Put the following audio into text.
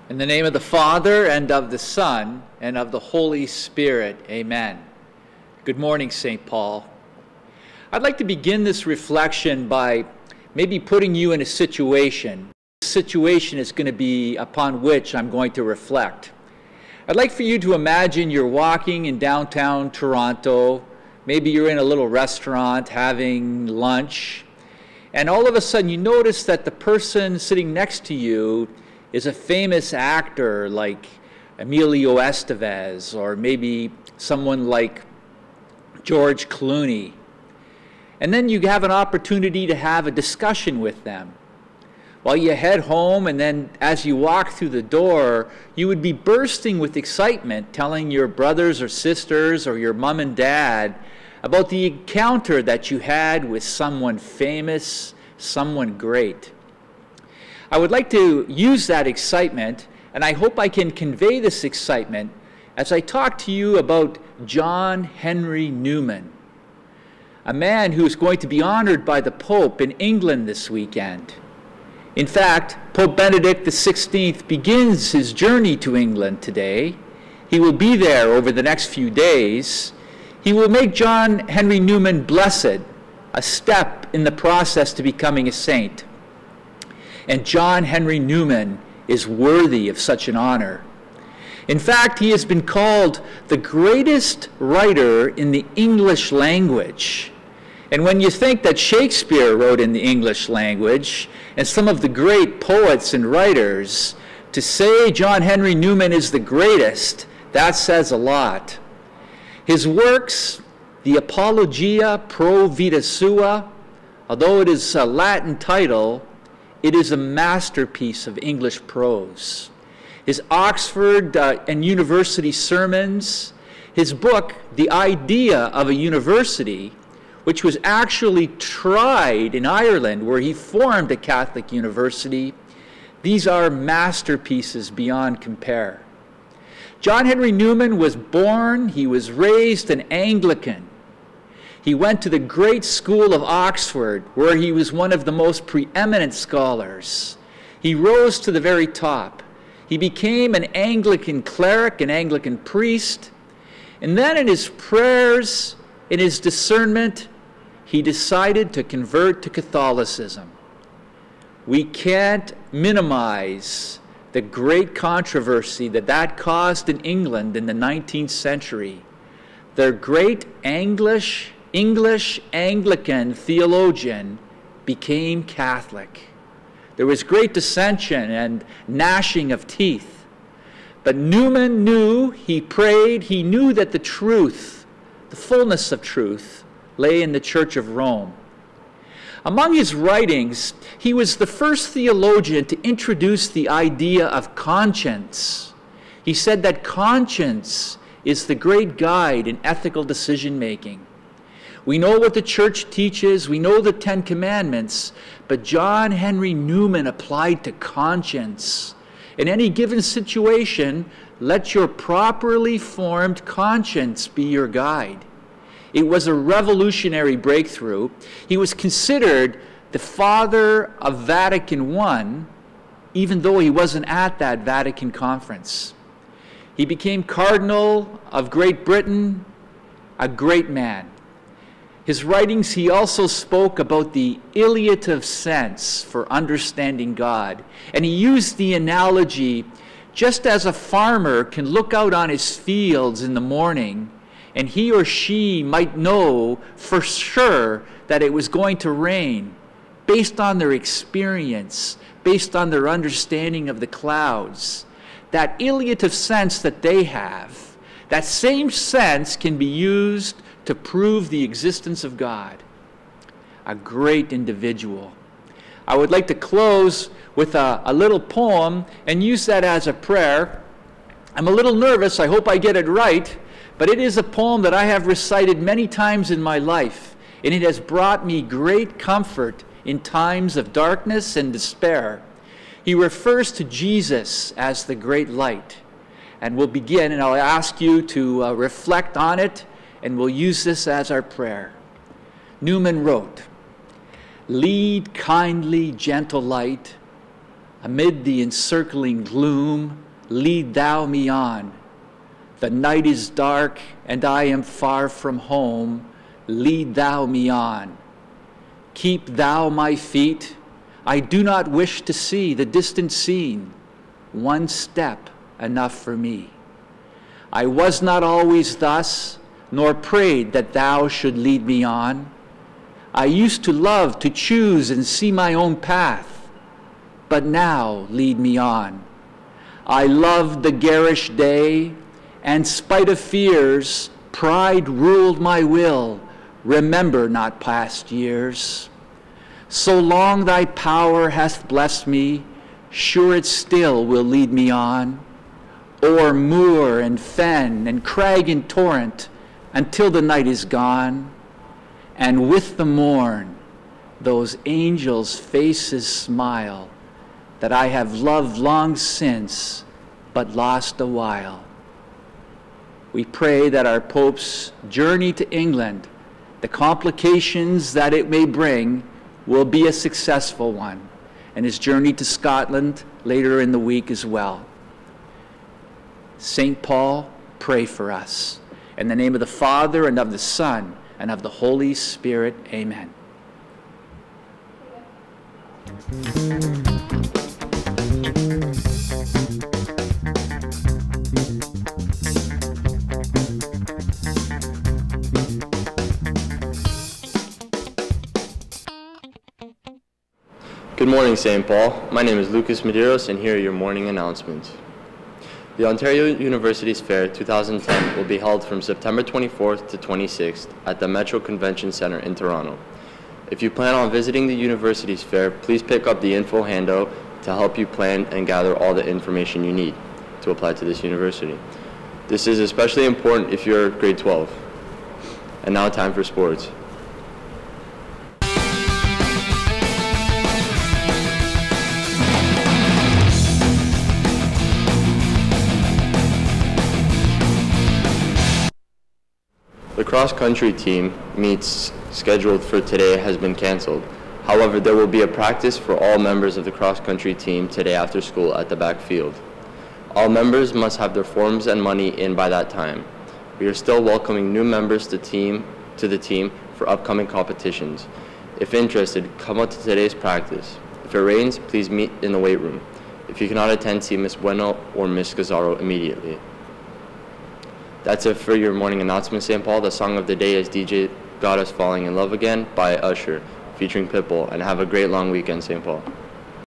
In the name of the Father, and of the Son, and of the Holy Spirit, amen. Good morning, St. Paul. I'd like to begin this reflection by maybe putting you in a situation. The situation is going to be upon which I'm going to reflect. I'd like for you to imagine you're walking in downtown Toronto. Maybe you're in a little restaurant having lunch, and all of a sudden you notice that the person sitting next to you is a famous actor like Emilio Estevez, or maybe someone like George Clooney. And then you have an opportunity to have a discussion with them. While you head home, and then as you walk through the door, you would be bursting with excitement, telling your brothers or sisters or your mom and dad about the encounter that you had with someone famous, someone great. I would like to use that excitement, and I hope I can convey this excitement as I talk to you about John Henry Newman, a man who is going to be honored by the Pope in England this weekend. In fact, Pope Benedict XVI begins his journey to England today. He will be there over the next few days. He will make John Henry Newman blessed, a step in the process to becoming a saint. And John Henry Newman is worthy of such an honor. In fact, he has been called the greatest writer in the English language. And when you think that Shakespeare wrote in the English language, and some of the great poets and writers, to say John Henry Newman is the greatest, that says a lot. His works, the Apologia Pro Vita Sua, although it is a Latin title, it is a masterpiece of English prose. His Oxford and university sermons, his book, The Idea of a University, which was actually tried in Ireland, where he formed a Catholic university, these are masterpieces beyond compare. John Henry Newman was born, he was raised an Anglican. He went to the great school of Oxford, where he was one of the most preeminent scholars. He rose to the very top. He became an Anglican cleric, an Anglican priest, and then in his prayers, in his discernment, he decided to convert to Catholicism. We can't minimize the great controversy that caused in England in the 19th century. Their great English Anglican theologian became Catholic. There was great dissension and gnashing of teeth. But Newman knew, he prayed, he knew that the truth, the fullness of truth, lay in the Church of Rome. Among his writings, he was the first theologian to introduce the idea of conscience. He said that conscience is the great guide in ethical decision-making. We know what the Church teaches, we know the Ten Commandments, but John Henry Newman applied to conscience. In any given situation, let your properly formed conscience be your guide. It was a revolutionary breakthrough. He was considered the father of Vatican I, even though he wasn't at that Vatican conference. He became Cardinal of Great Britain, a great man. His writings, he also spoke about the iliative sense for understanding God. And he used the analogy, just as a farmer can look out on his fields in the morning, and he or she might know for sure that it was going to rain, based on their experience, based on their understanding of the clouds. That iliative sense that they have, that same sense can be used to prove the existence of God. A great individual. I would like to close with a little poem and use that as a prayer. I'm a little nervous, I hope I get it right, but it is a poem that I have recited many times in my life, and it has brought me great comfort in times of darkness and despair. He refers to Jesus as the great light. And we'll begin, and I'll ask you to reflect on it, and we'll use this as our prayer. Newman wrote, "Lead, kindly, gentle light, Amid the encircling gloom, lead thou me on. The night is dark, and I am far from home. Lead thou me on. Keep thou my feet. I do not wish to see the distant scene. One step enough for me. I was not always thus, nor prayed that thou should lead me on. I used to love to choose and see my own path, but now lead me on. I loved the garish day, and spite of fears, pride ruled my will. Remember not past years. So long thy power hath blessed me, sure it still will lead me on. O'er moor and fen and crag and torrent, until the night is gone. And with the morn, those angels' faces smile, that I have loved long since, but lost a while. We pray that our Pope's journey to England, the complications that it may bring, will be a successful one, and his journey to Scotland later in the week as well. St. Paul, pray for us. In the name of the Father, and of the Son, and of the Holy Spirit, amen. Good morning, St. Paul. My name is Lucas Medeiros, and here are your morning announcements. The Ontario Universities Fair 2010 will be held from September 24th to 26th at the Metro Convention Center in Toronto. If you plan on visiting the Universities Fair, please pick up the info handout to help you plan and gather all the information you need to apply to this university. This is especially important if you're grade 12. And now time for sports. The cross-country team meets scheduled for today has been canceled. However, there will be a practice for all members of the cross-country team today after school at the back field. All members must have their forms and money in by that time. We are still welcoming new members to the team for upcoming competitions. If interested, come out to today's practice. If it rains, please meet in the weight room. If you cannot attend, see Ms. Bueno or Ms. Gazzaro immediately. That's it for your morning announcement, St. Paul. The song of the day is DJ Got Us Falling in Love Again by Usher, featuring Pitbull. And have a great long weekend, St. Paul.